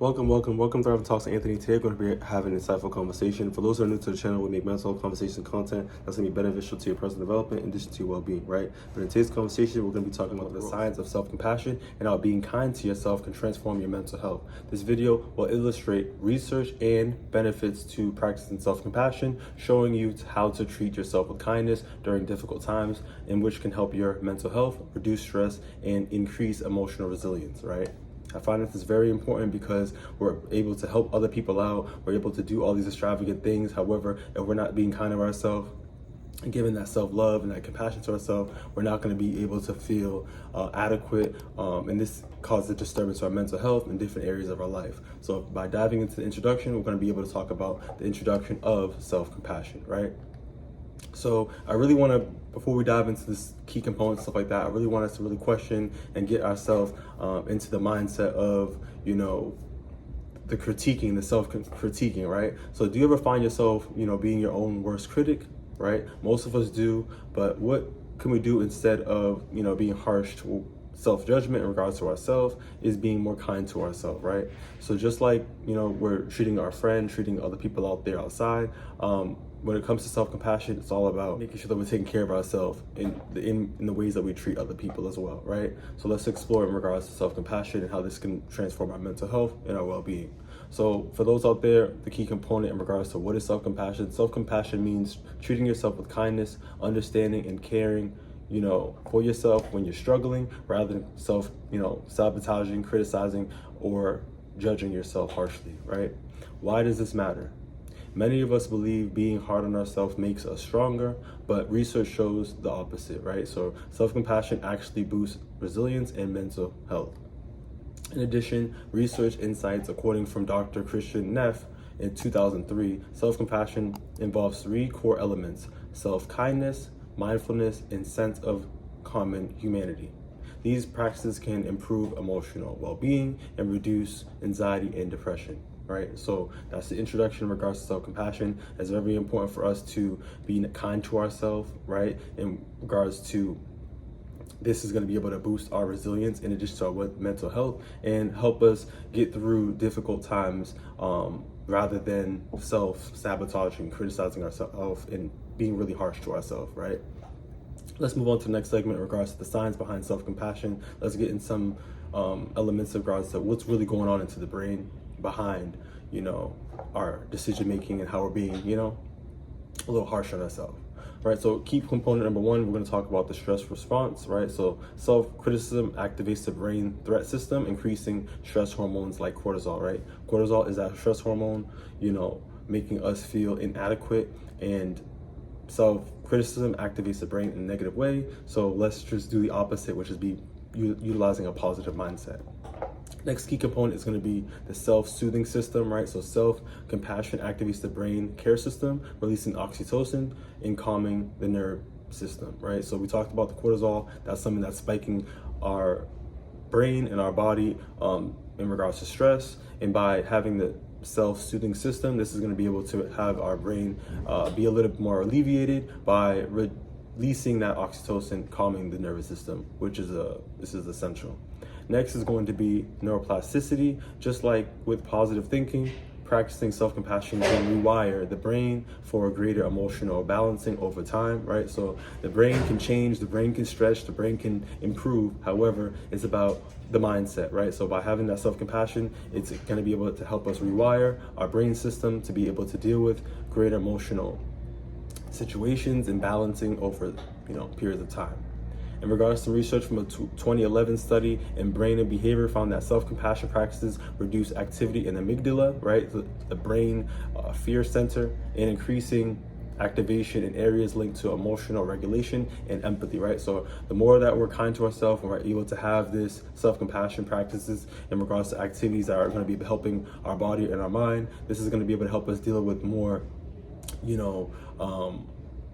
Welcome to Thriving Talks with Anthony. Today we're going to be having an insightful conversation. For those who are new to the channel, we make mental health conversation content that's going to be beneficial to your personal development in addition to your well-being, right? But in today's conversation, we're going to be talking about the science of self-compassion and how being kind to yourself can transform your mental health. This video will illustrate research and benefits to practicing self-compassion, showing you how to treat yourself with kindness during difficult times, and which can help your mental health, reduce stress, and increase emotional resilience, right? I find this is very important because we're able to help other people out. We're able to do all these extravagant things. However, if we're not being kind to ourselves and giving that self-love and that compassion to ourselves, we're not going to be able to feel adequate. And this causes a disturbance to our mental health in different areas of our life. So by diving into the introduction, we're going to be able to talk about the introduction of self-compassion, right? So I really want to, before we dive into this key components, stuff like that, I really want us to really question and get ourselves into the mindset of, the critiquing, the self-critiquing, right? So do you ever find yourself, being your own worst critic, right? Most of us do, but what can we do instead of, being harsh to self-judgment in regards to ourselves is being more kind to ourselves, right? So just like, we're treating our friend, treating other people out there outside, when it comes to self-compassion, it's all about making sure that we're taking care of ourselves in the ways that we treat other people as well, right? So let's explore in regards to self-compassion and how this can transform our mental health and our well-being. So for those out there, the key component in regards to what is self-compassion, self-compassion means treating yourself with kindness, understanding, and caring, for yourself when you're struggling, rather than sabotaging, criticizing, or judging yourself harshly, right? Why does this matter? Many of us believe being hard on ourselves makes us stronger, but research shows the opposite, right? So self-compassion actually boosts resilience and mental health. In addition, research insights, according from Dr. Neff in 2003, self-compassion involves three core elements: self-kindness, mindfulness, and sense of common humanity. These practices can improve emotional well-being and reduce anxiety and depression. Right, so that's the introduction in regards to self-compassion. It's very important for us to be kind to ourselves, right? In regards to this is going to be able to boost our resilience in addition to our mental health and help us get through difficult times, rather than self-sabotaging, criticizing ourselves, and being really harsh to ourselves, right? Let's move on to the next segment in regards to the science behind self-compassion. Let's get in some elements in regards to what's really going on into the brain behind, our decision making and how we're being, a little harsh on ourselves, right? So key component number one, we're going to talk about the stress response, right? So self-criticism activates the brain threat system, increasing stress hormones like cortisol, right? Cortisol is that stress hormone, making us feel inadequate, and self-criticism activates the brain in a negative way. So let's just do the opposite, which is be utilizing a positive mindset. Next key component is going to be the self-soothing system, right? So self-compassion activates the brain care system, releasing oxytocin and calming the nerve system, right? So we talked about the cortisol. That's something that's spiking our brain and our body in regards to stress. And by having the self-soothing system, this is going to be able to have our brain be a little bit more alleviated by releasing that oxytocin, calming the nervous system, which is this is essential. Next is going to be neuroplasticity. Just like with positive thinking, practicing self-compassion can rewire the brain for a greater emotional balancing over time, right? So the brain can change, the brain can stretch, the brain can improve. However, it's about the mindset, right? So by having that self-compassion, it's going to be able to help us rewire our brain system to be able to deal with greater emotional situations and balancing over, periods of time. In regards to research from a 2011 study in brain and behavior, found that self-compassion practices reduce activity in the amygdala, right, the brain fear center, and increasing activation in areas linked to emotional regulation and empathy, right? So the more that we're kind to ourselves and we're able to have this self-compassion practices in regards to activities that are going to be helping our body and our mind, this is going to be able to help us deal with more,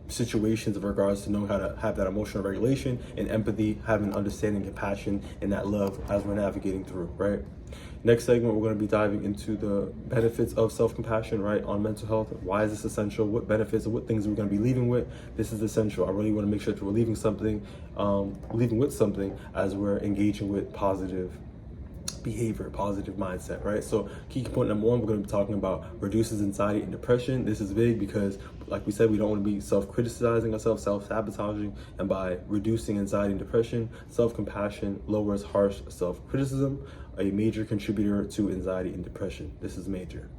situations in regards to knowing how to have that emotional regulation and empathy, having understanding, compassion, and that love as we're navigating through, right? Next segment, we're going to be diving into the benefits of self-compassion, right, on mental health. Why is this essential? What benefits and what things we're going to be leaving with? This is essential. I really want to make sure that we're leaving with something as we're engaging with positive behavior, positive mindset, right? So key component number one, we're going to be talking about reduces anxiety and depression. This is big because, like we said, we don't want to be self-criticizing ourselves, self-sabotaging, and by reducing anxiety and depression, self-compassion lowers harsh self-criticism, a major contributor to anxiety and depression. This is major.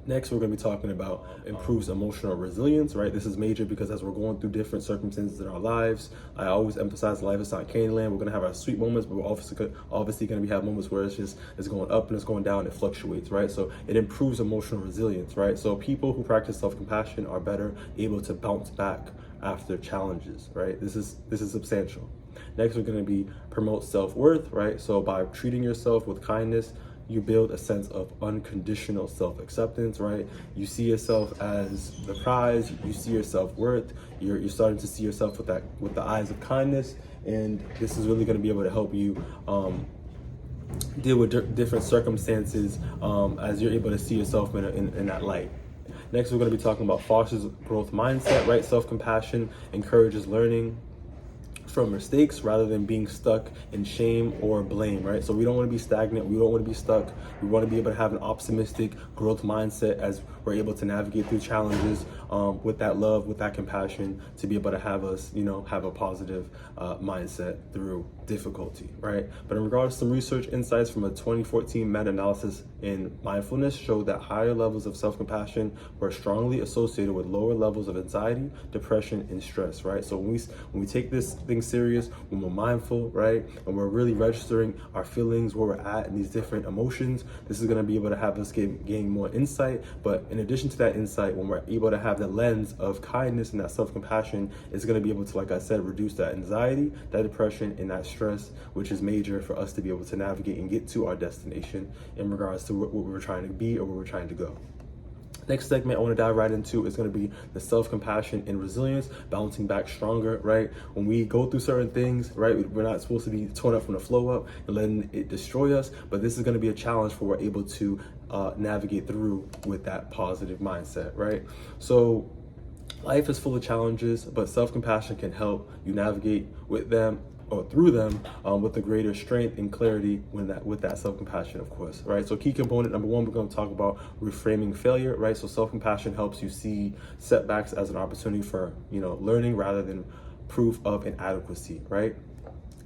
Next, we're going to be talking about improves emotional resilience, right? This is major because as we're going through different circumstances in our lives, I always emphasize life is not Candyland. We're going to have our sweet moments, but we're obviously going to have moments where it's going up and it's going down, it fluctuates, right? So it improves emotional resilience, right? So people who practice self-compassion are better able to bounce back after challenges, right? This is substantial. Next, we're going to be promote self-worth, right? So by treating yourself with kindness, you build a sense of unconditional self-acceptance, right? You see yourself as the prize, you see your self-worth, you're starting to see yourself with the eyes of kindness, and this is really going to be able to help you deal with different circumstances as you're able to see yourself in that light. Next, we're going to be talking about fosters growth mindset, right? Self-compassion encourages learning from mistakes rather than being stuck in shame or blame, right? So we don't want to be stagnant. We don't want to be stuck. We want to be able to have an optimistic growth mindset as we're able to navigate through challenges with that love, with that compassion, to be able to have us, have a positive mindset through difficulty, right? But in regards to some research insights from a 2014 meta-analysis in mindfulness showed that higher levels of self-compassion were strongly associated with lower levels of anxiety, depression, and stress, right? So when we take this thing serious, when we're mindful, right, and we're really registering our feelings, where we're at in these different emotions, this is going to be able to have us gain more insight. But in addition to that insight, when we're able to have the lens of kindness and that self-compassion, it's going to be able to, like I said, reduce that anxiety, that depression, and that stress, which is major for us to be able to navigate and get to our destination in regards to what we're trying to be or where we're trying to go. Next segment I want to dive right into is going to be the self-compassion and resilience, bouncing back stronger, right? When we go through certain things, right, we're not supposed to be torn up from the flow up and letting it destroy us, but this is going to be a challenge for we're able to navigate through with that positive mindset, right? So life is full of challenges, but self-compassion can help you navigate with them or through them with a greater strength and clarity with that self-compassion, of course, right? So key component number one, we're going to talk about reframing failure, right? So self-compassion helps you see setbacks as an opportunity for, learning rather than proof of inadequacy, right?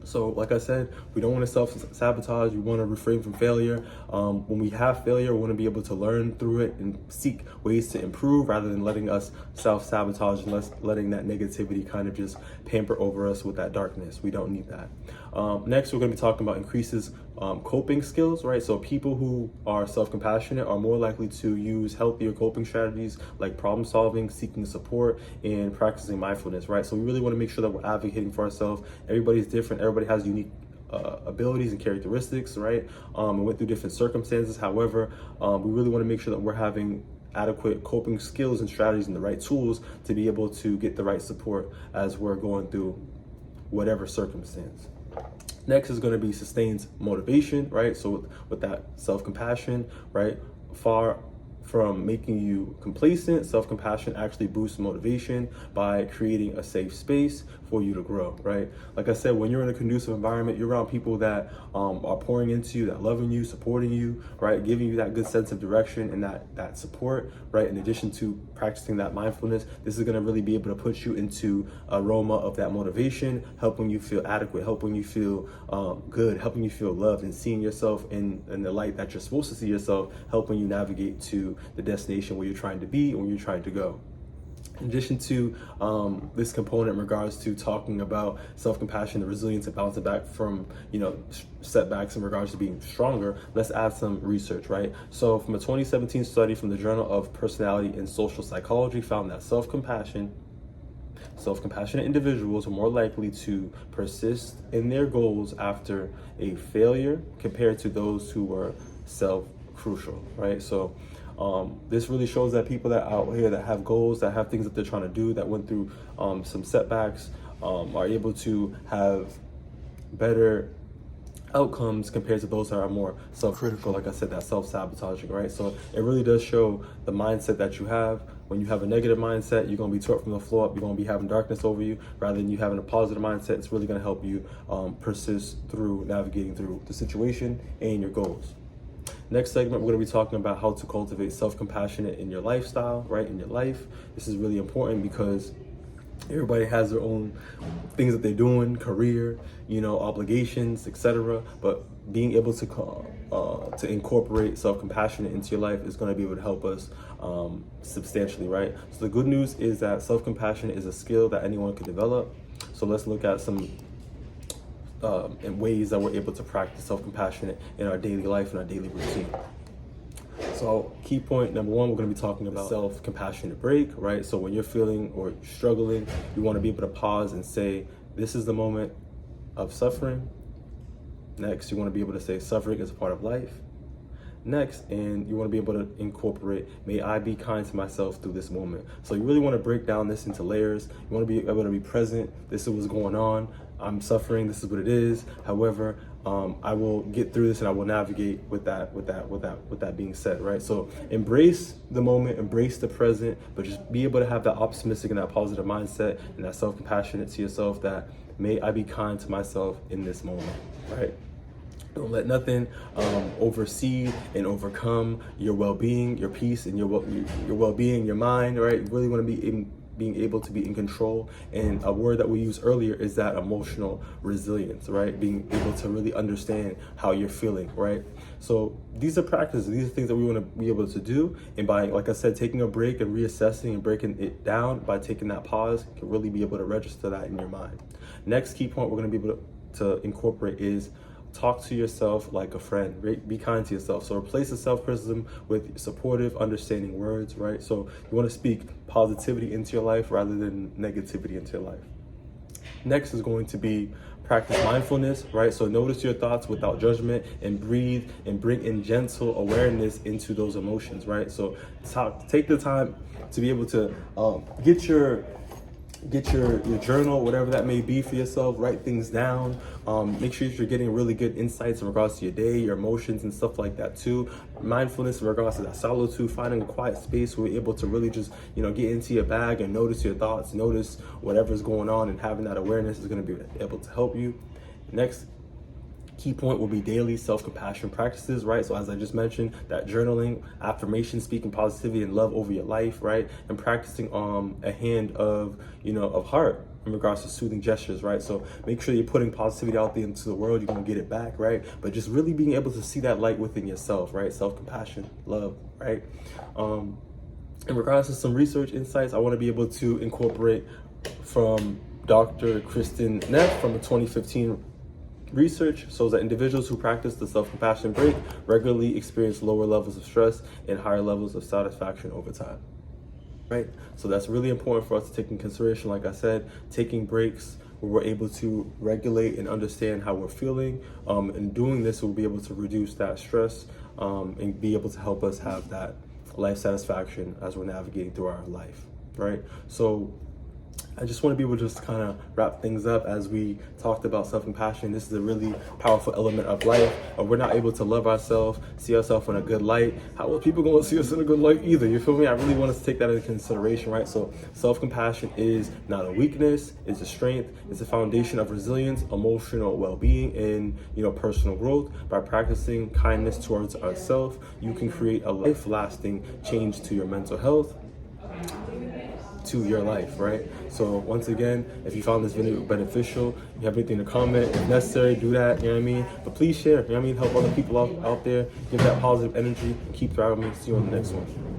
So like I said, we don't want to self-sabotage. We want to refrain from failure. When we have failure, we want to be able to learn through it and seek ways to improve rather than letting us self-sabotage and letting that negativity kind of just pamper over us with that darkness. We don't need that. Next, we're going to be talking about increases coping skills, right? So people who are self-compassionate are more likely to use healthier coping strategies like problem solving, seeking support, and practicing mindfulness, right? So we really want to make sure that we're advocating for ourselves. Everybody's different. Everybody has unique abilities and characteristics, right? We went through different circumstances. However, we really want to make sure that we're having adequate coping skills and strategies and the right tools to be able to get the right support as we're going through whatever circumstance. Next is going to be sustained motivation, right? So with that self-compassion, right? Far from making you complacent, self-compassion actually boosts motivation by creating a safe space for you to grow, right? Like I said, when you're in a conducive environment, you're around people that are pouring into you, that loving you, supporting you, right? Giving you that good sense of direction and that support, right? In addition to practicing that mindfulness, this is going to really be able to put you into aroma of that motivation, helping you feel adequate, helping you feel good, helping you feel loved, and seeing yourself in the light that you're supposed to see yourself, helping you navigate to the destination where you're trying to be and where you're trying to go. In addition to this component in regards to talking about self-compassion and resilience and bouncing back from, setbacks in regards to being stronger, let's add some research, right? So from a 2017 study from the Journal of Personality and Social Psychology found that self-compassionate individuals are more likely to persist in their goals after a failure compared to those who were self-crucial, right? So this really shows that people that are out here that have goals, that have things that they're trying to do, that went through some setbacks, are able to have better outcomes compared to those that are more self-critical, like I said, that self-sabotaging, right? So it really does show the mindset that you have When you have a negative mindset, you're going to be taught from the floor up. You're going to be having darkness over you. Rather than you having a positive mindset, it's really going to help you persist through navigating through the situation and your goals. Next segment, we're going to be talking about how to cultivate self-compassion in your lifestyle, right, in your life. This is really important because everybody has their own things that they're doing, career, obligations, etc. But being able to incorporate self-compassion into your life is going to be able to help us substantially, right? So the good news is that self-compassion is a skill that anyone can develop. So let's look at some in ways that we're able to practice self-compassion in our daily life and our daily routine. So key point number one, we're going to be talking about self-compassionate break, right? So when you're feeling or struggling, you want to be able to pause and say, this is the moment of suffering. Next, you want to be able to say suffering is a part of life. Next, and you want to be able to incorporate, may I be kind to myself through this moment. So you really want to break down this into layers. You want to be able to be present. This is what's going on. I'm suffering. This is what it is. However, I will get through this and I will navigate with that being said, right? So embrace the moment, embrace the present, but just be able to have that optimistic and that positive mindset and that self-compassionate to yourself, that may I be kind to myself in this moment, right? Don't let nothing oversee and overcome your well-being, your peace, and your well-being, your mind, right? You really want to be being able to be in control. And a word that we used earlier is that emotional resilience, right? Being able to really understand how you're feeling, right? So these are practices. These are things that we want to be able to do. And by, like I said, taking a break and reassessing and breaking it down, by taking that pause, you can really be able to register that in your mind. Next key point we're going to be able to incorporate is talk to yourself like a friend, right? Be kind to yourself. So replace the self-criticism with supportive, understanding words, right? So you want to speak positivity into your life rather than negativity into your life. Next is going to be practice mindfulness, right? So notice your thoughts without judgment and breathe and bring in gentle awareness into those emotions, right? So take the time to be able to get your journal, whatever that may be for yourself, write things down. Make sure that you're getting really good insights in regards to your day, your emotions and stuff like that too. Mindfulness in regards to that solitude, finding a quiet space where you're able to really just, get into your bag and notice your thoughts, notice whatever's going on, and having that awareness is going to be able to help you. Next key point will be daily self-compassion practices, right? So as I just mentioned, that journaling, affirmation, speaking positivity and love over your life, right? And practicing a hand of heart in regards to soothing gestures, right? So make sure you're putting positivity out there into the world. You're gonna get it back, right? But just really being able to see that light within yourself, right? Self-compassion, love, right? In regards to some research insights, I want to be able to incorporate from Dr. Kristen Neff from a 2015 research shows that individuals who practice the self-compassion break regularly experience lower levels of stress and higher levels of satisfaction over time, right? So that's really important for us to take in consideration. Like I said, taking breaks where we're able to regulate and understand how we're feeling, and doing this will be able to reduce that stress and be able to help us have that life satisfaction as we're navigating through our life, right? So I just want to be able to just kind of wrap things up. As we talked about self-compassion, this is a really powerful element of life. We're not able to love ourselves, see ourselves in a good light. How are people going to see us in a good light either? You feel me? I really want us to take that into consideration, right? So self-compassion is not a weakness, it's a strength. It's a foundation of resilience, emotional well-being, and personal growth. By practicing kindness towards ourselves, you can create a life-lasting change to your mental health, to your life, right? So once again, if you found this video beneficial, you have anything to comment, if necessary, do that, you know what I mean? But please share, you know what I mean? Help other people out there, give that positive energy, and keep thriving. See you on the next one.